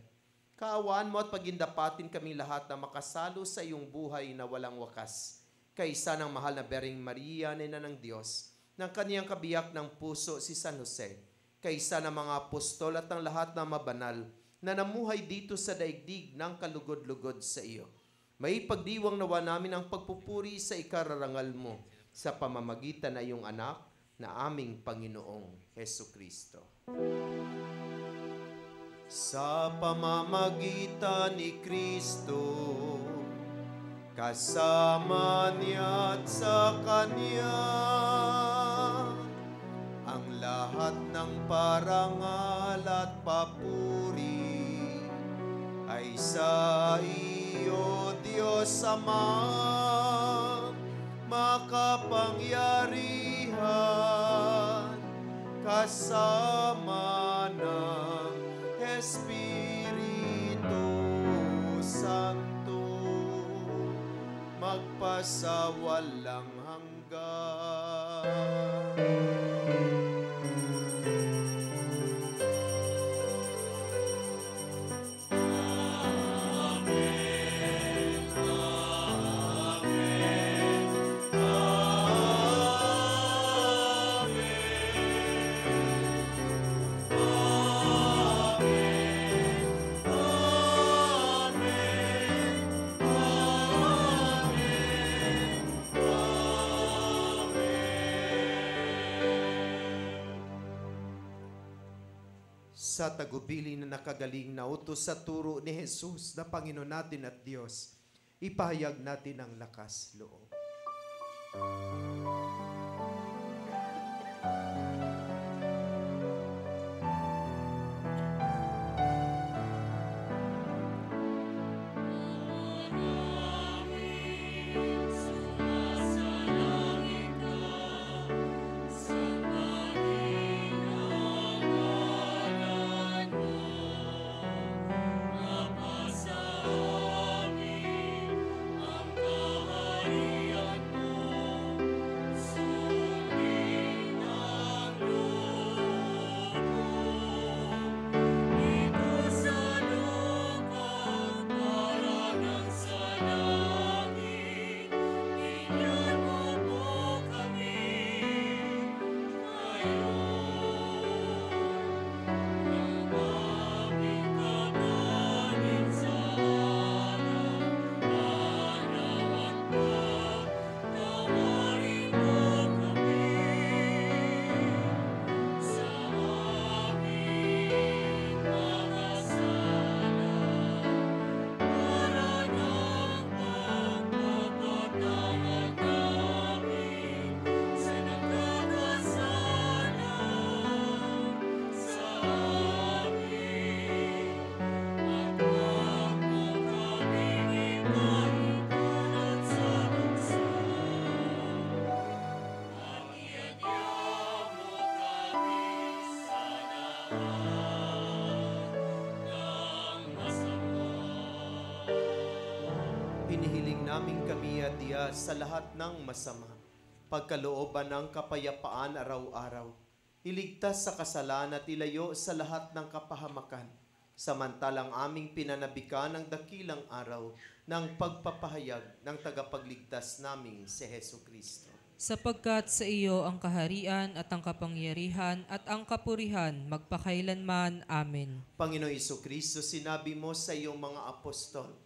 Kaawaan mo at pagindapatin kami lahat na makasalo sa iyong buhay na walang wakas. Kaisa ng mahal na Birheng Maria, Ina ng Diyos, ng kaniyang kabiyak ng puso si San Jose, kaisa ng mga apostol at ng lahat ng mabanal na namuhay dito sa daigdig ng kalugod-lugod sa iyo. May pagdiwang nawa namin ang pagpupuri sa ikararangal mo sa pamamagitan ng iyong anak na aming Panginoong Hesukristo. Sa pamamagitan ni Kristo, kasama niya at sa Kanya, ang lahat ng parangal at papuri ay sa iyo, Diyos Ama, makapangyarihan, kasama ng Espiritu Santo, magpasawalang hanggan. Sa tagubili na nakagaling na utos sa turo ni Jesus na Panginoon natin at Diyos, ipahayag natin ang lakas loob. Hinihiling namin kami at Diya sa lahat ng masama, pagkalooban ng kapayapaan araw-araw, iligtas sa kasalan at ilayo sa lahat ng kapahamakan, samantalang aming pinanabikan ng dakilang araw ng pagpapahayag ng tagapagligtas naming si Heso Kristo. Sapagkat sa iyo ang kaharian at ang kapangyarihan at ang kapurihan magpakailanman. Amen. Panginoon Heso Kristo, sinabi mo sa iyong mga apostol,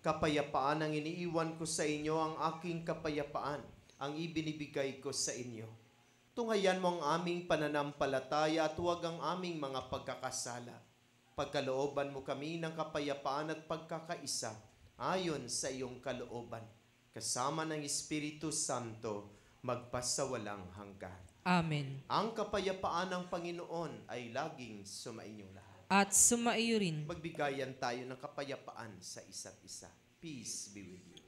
kapayapaan ang iniiwan ko sa inyo, ang aking kapayapaan ang ibinibigay ko sa inyo. Tunghayan mo ang aming pananampalataya at huwag ang aming mga pagkakasala. Pagkalooban mo kami ng kapayapaan at pagkakaisa ayon sa iyong kalooban. Kasama ng Espiritu Santo, magpasawalang hanggan. Amen. Ang kapayapaan ng Panginoon ay laging sumainyong lahat. At sumaiyo rin. Magbigayan tayo ng kapayapaan sa isa't isa. Peace be with you.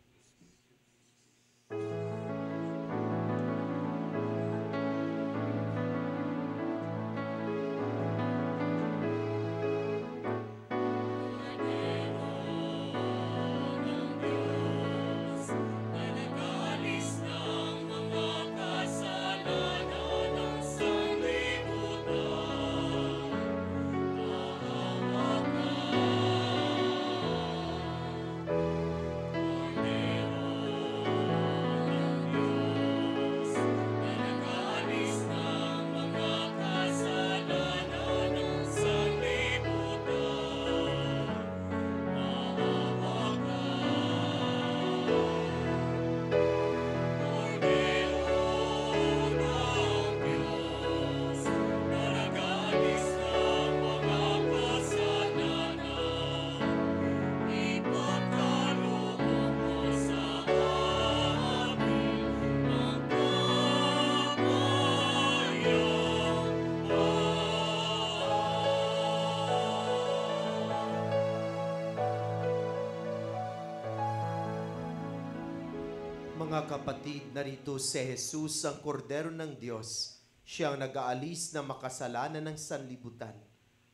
Mga kapatid, narito si Jesus, ang kordero ng Diyos. Siyang nag-aalis na makasalanan ng sanlibutan.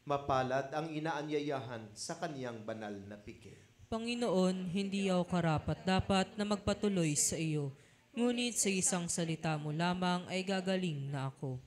Mapalad ang inaanyayahan sa kaniyang banal na pikit. Panginoon, hindi ako karapat-dapat na magpatuloy sa iyo. Ngunit sa isang salita mo lamang ay gagaling na ako.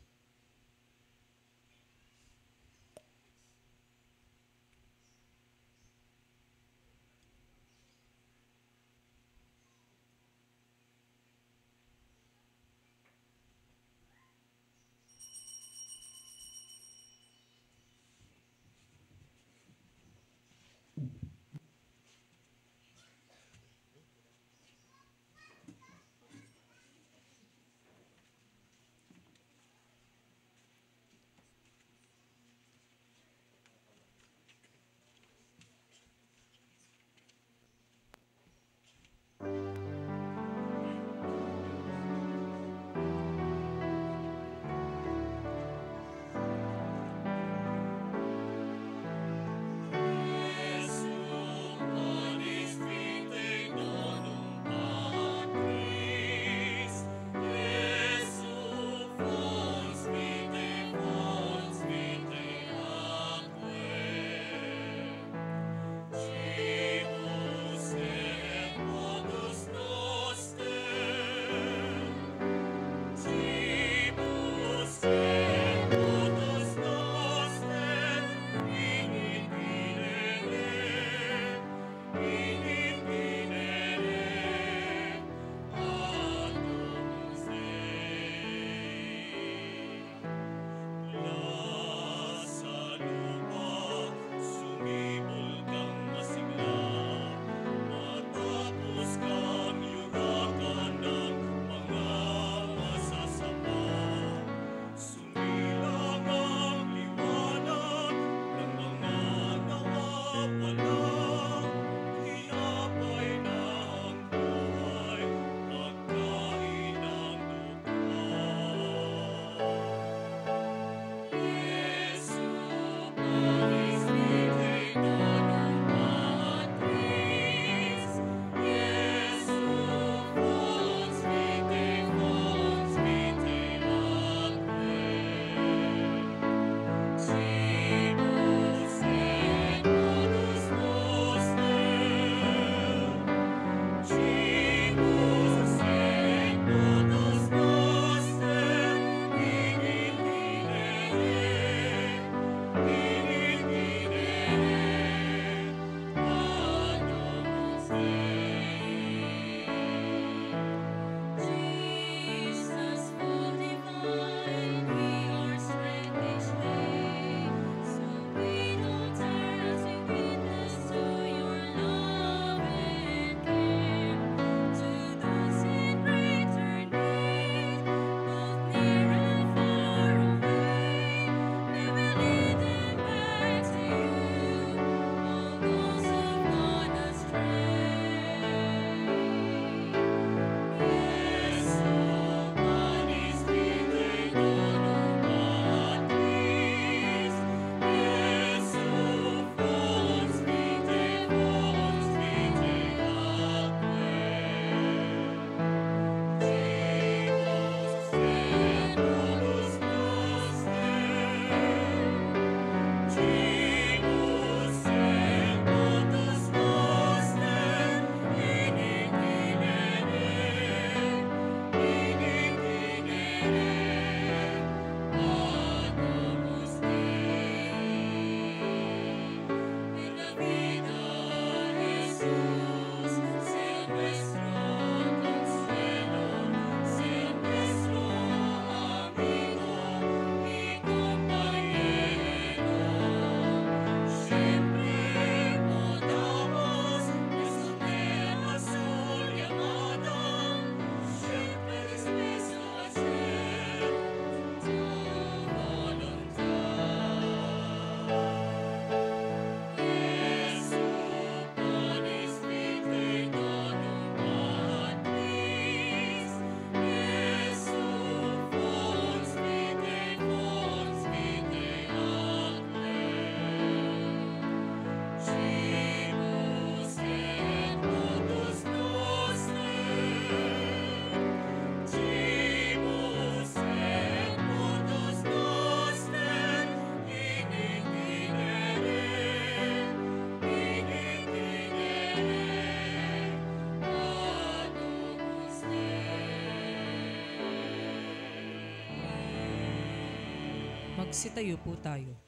Magsitayo po tayo.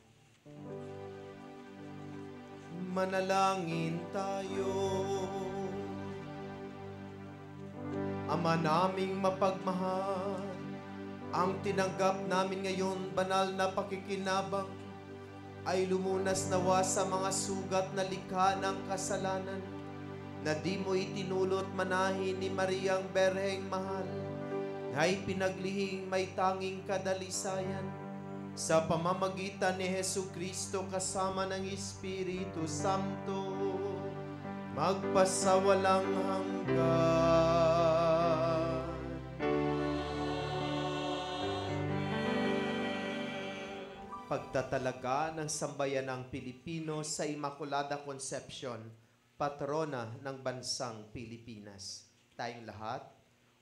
Manalangin tayo. Ama naming mapagmahal, ang tinanggap namin ngayon banal na pakikinabang ay lumunas nawa sa mga sugat na likha ng kasalanan na di mo itinulot manahin ni Mariang Berheng Mahal na ipinaglihing may tanging kadalisayan sa pamamagitan ni Hesukristo kasama ng Espiritu Santo magpasawalang hanggan. Pagtatalaga ng sambayanang Pilipino sa Immaculada Conception, patrona ng bansang Pilipinas. Tayong lahat,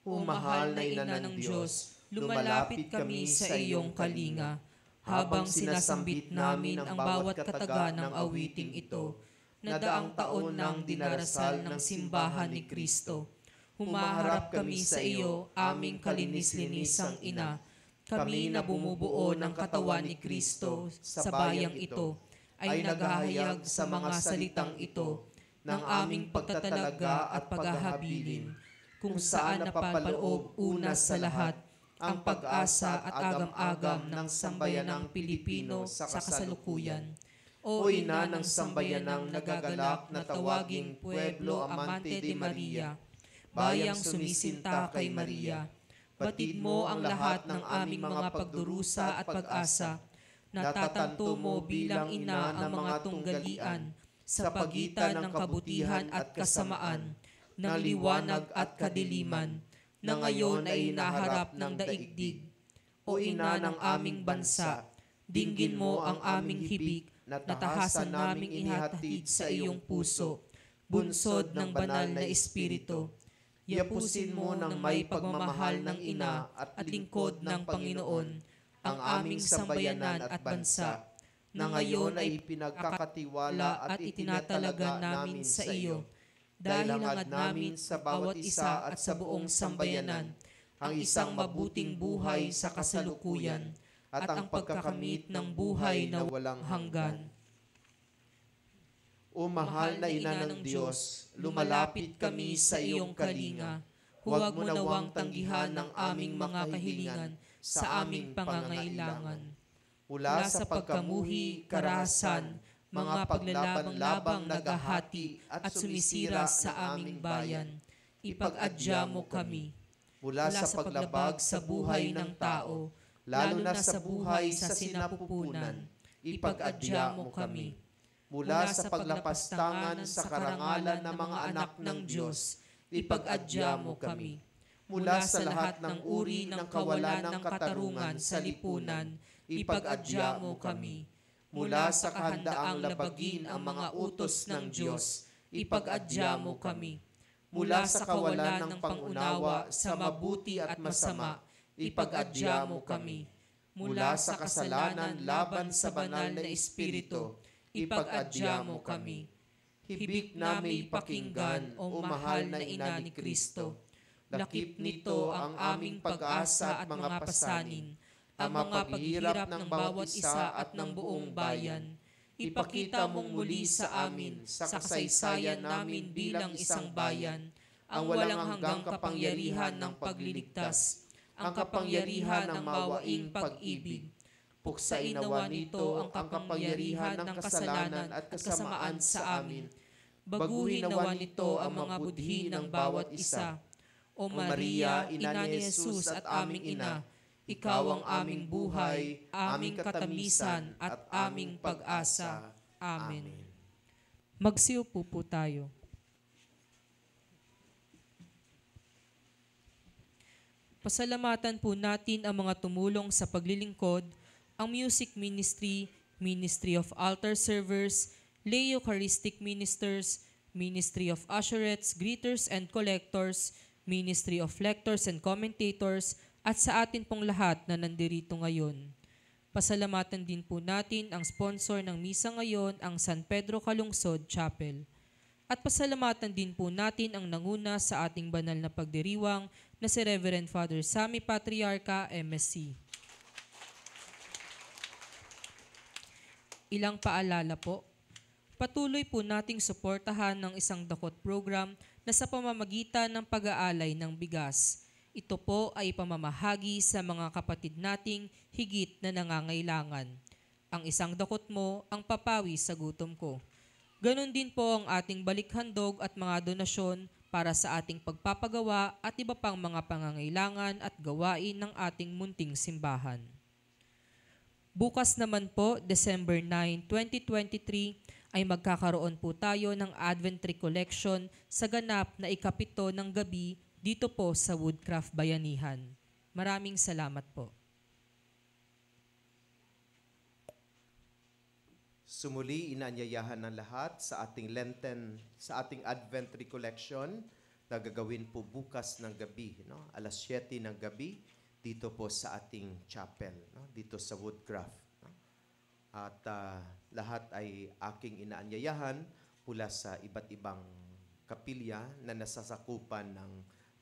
O mahal na Ina ng Diyos, lumalapit kami sa iyong kalinga, habang sinasambit namin ang bawat kataga ng awiting ito, na daang taon nang dinarasal ng simbahan ni Kristo. Humaharap kami sa iyo, aming kalinis-linisang Ina, kami na bumubuo ng katawan ni Kristo sa bayang ito, ay naghahayag sa mga salitang ito ng aming pagtatalaga at paghahabilin, kung saan napapaloob una sa lahat ang pag-asa at agam-agam ng sambayanang Pilipino sa kasalukuyan. O Ina ng sambayanang nagagalak na tawaging Pueblo Amante de Maria, bayang sumisinta kay Maria, batid mo ang lahat ng aming mga pagdurusa at pag-asa, natatanto mo bilang ina ang mga tunggalian sa pagitan ng kabutihan at kasamaan, ng liwanag at kadiliman, na ngayon ay hinaharap ng daigdig. O Ina ng aming bansa, dinggin mo ang aming hibik na tahasan naming ihatid sa iyong puso, bunsod ng banal na Espiritu. Yapusin mo ng may pagmamahal ng Ina at lingkod ng Panginoon ang aming sambayanan at bansa, na ngayon ay pinagkakatiwala at itinatalaga namin sa iyo, dahil hangad namin sa bawat isa at sa buong sambayanan ang isang mabuting buhay sa kasalukuyan at ang pagkakamit ng buhay na walang hanggan. O mahal na Ina ng Diyos, lumalapit kami sa iyong kalinga. Huwag mo nawang tanggihan ng aming mga kahilingan sa aming pangangailangan. Mula sa pagkamuhi, karahasan, mga paglalaban-labang naghahati at sumisira sa aming bayan, ipag-adya mo kami. Mula sa paglabag sa buhay ng tao, lalo na sa buhay sa sinapupunan, ipag-adya mo kami. Mula sa paglapastangan sa karangalan ng mga anak ng Diyos, ipag-adya mo kami. Mula sa lahat ng uri ng kawalan ng katarungan sa lipunan, ipag-adya mo kami. Mula sa kahandaang labagin ang mga utos ng Diyos, ipag-adya mo kami. Mula sa kawalan ng pangunawa sa mabuti at masama, ipag-adya mo kami. Mula sa kasalanan laban sa banal na Espiritu, ipag-adya mo kami. Hibik namin pakinggan, o mahal na Ina ni Kristo. Lakip nito ang aming pag-asa at mga pasanin, ang mga paghihirap ng bawat isa at ng buong bayan. Ipakita mong muli sa amin, sa kasaysayan namin bilang isang bayan, ang walang hanggang kapangyarihan ng pagliligtas, ang kapangyarihan ng mawaing pag-ibig. Puksain nawa nito ang kapangyarihan ng kasalanan at kasamaan sa amin. Baguhin nawa nito ang mga budhi ng bawat isa. O Maria, Ina ni Jesus at aming Ina, ikaw ang aming buhay, aming katamisan at aming pag-asa. Amen. Magsiupo po tayo. Pasalamatan po natin ang mga tumulong sa paglilingkod, ang music ministry, Ministry of Altar Servers, lay Eucharistic Ministers, Ministry of Usherettes, Greeters and Collectors, Ministry of Lectors and Commentators, at sa atin pong lahat na nandirito ngayon. Pasalamatan din po natin ang sponsor ng misa ngayon, ang San Pedro Calungsod Chapel. At pasalamatan din po natin ang nanguna sa ating banal na pagdiriwang na si Reverend Father Sammy Patriarca, MSc. Ilang paalala po. Patuloy po nating suportahan ng Isang Dakot program na sa pamamagitan ng pag-aalay ng bigas. Ito po ay pamamahagi sa mga kapatid nating higit na nangangailangan. Ang Isang Dakot mo ang papawi sa gutom ko. Ganon din po ang ating balikhandog at mga donasyon para sa ating pagpapagawa at iba pang mga pangangailangan at gawain ng ating munting simbahan. Bukas naman po, December 9, 2023, ay magkakaroon po tayo ng Advent Recollection sa ganap na ikapito ng gabi dito po sa Woodcraft Bayanihan. Maraming salamat po. Sumuli, inaanyayahan ng lahat sa ating Lenten, sa ating Advent Recollection na gagawin po bukas ng gabi, no? Alas 7 ng gabi, dito po sa ating chapel, no? Dito sa Woodcraft. No? At lahat ay aking inaanyayahan mula sa iba't ibang kapilya na nasasakupan ng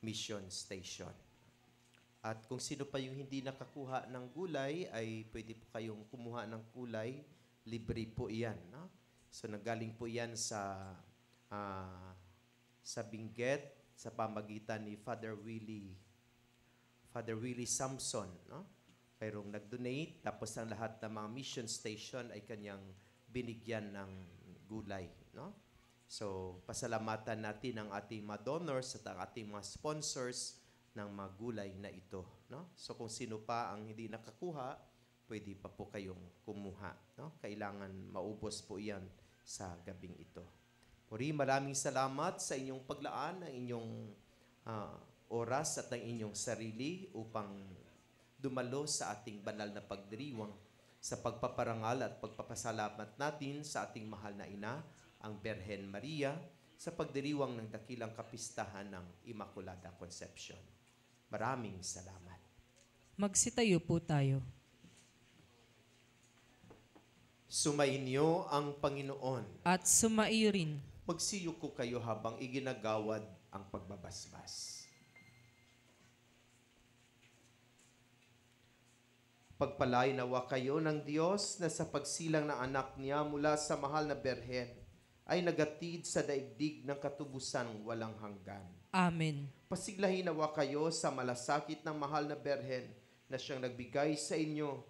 mission station. At kung sino pa yung hindi nakakuha ng gulay, ay pwede po kayong kumuha ng gulay. Libre po iyan. No? So nagaling po iyan sa Benguet sa pamagitan ni Father Willie Samson. No? Mayroong nag-donate, tapos ang lahat ng mga mission station ay kanyang binigyan ng gulay. No? So pasalamatan natin ang ating mga donors at ang ating mga sponsors ng mga gulay na ito. No? So kung sino pa ang hindi nakakuha, pwede pa po kayong kumuha. No? Kailangan maubos po yan sa gabing ito. Muli, maraming salamat sa inyong paglaan, ng inyong oras at ng inyong sarili upang dumalo sa ating banal na pagdiriwang sa pagpaparangal at pagpapasalamat natin sa ating mahal na ina, ang Birhen Maria, sa pagdiriwang ng dakilang kapistahan ng Immaculada Conception. Maraming salamat. Magsitayo po tayo. Sumainyo ang Panginoon. At sumaiyo rin. Magsiyuko kayo habang iginagawad ang pagbabasbas. Pagpalain nawa kayo ng Diyos na sa pagsilang ng anak niya mula sa mahal na Birhen ay nagatid sa daigdig ng katubusan walang hanggan. Amen. Pasiglahin nawa kayo sa malasakit ng mahal na Birhen na siyang nagbigay sa inyo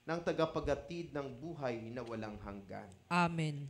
ng tagapagatid ng buhay na walang hanggan. Amen.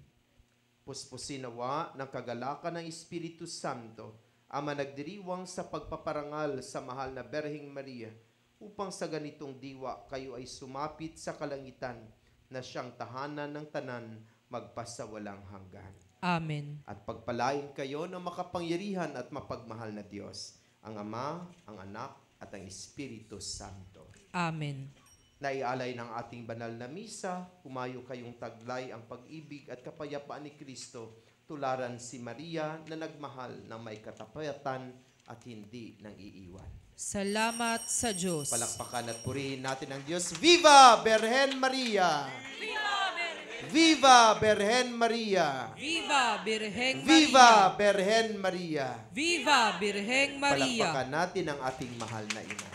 Puspusin nawa ng kagalakan ng Espiritu Santo ang managdiriwang sa pagpaparangal sa mahal na Birheng Maria upang sa ganitong diwa kayo ay sumapit sa kalangitan na siyang tahanan ng tanan magpasawalang hanggan. Amen. At pagpalain kayo ng makapangyarihan at mapagmahal na Diyos, ang Ama, ang Anak, at ang Espiritu Santo. Amen. Naialay ng ating banal na misa, humayo kayong taglay ang pag-ibig at kapayapaan ni Kristo, tularan si Maria na nagmahal ng may katapatan at hindi nang iiwan. Salamat sa Diyos. Palakpakan at purihin natin ang Diyos. Viva Birhen Maria! Viva Birhen Maria! Viva Birheng Maria! Viva Birhen Maria! Viva Birheng Maria! Palakpakan natin ang ating mahal na ina.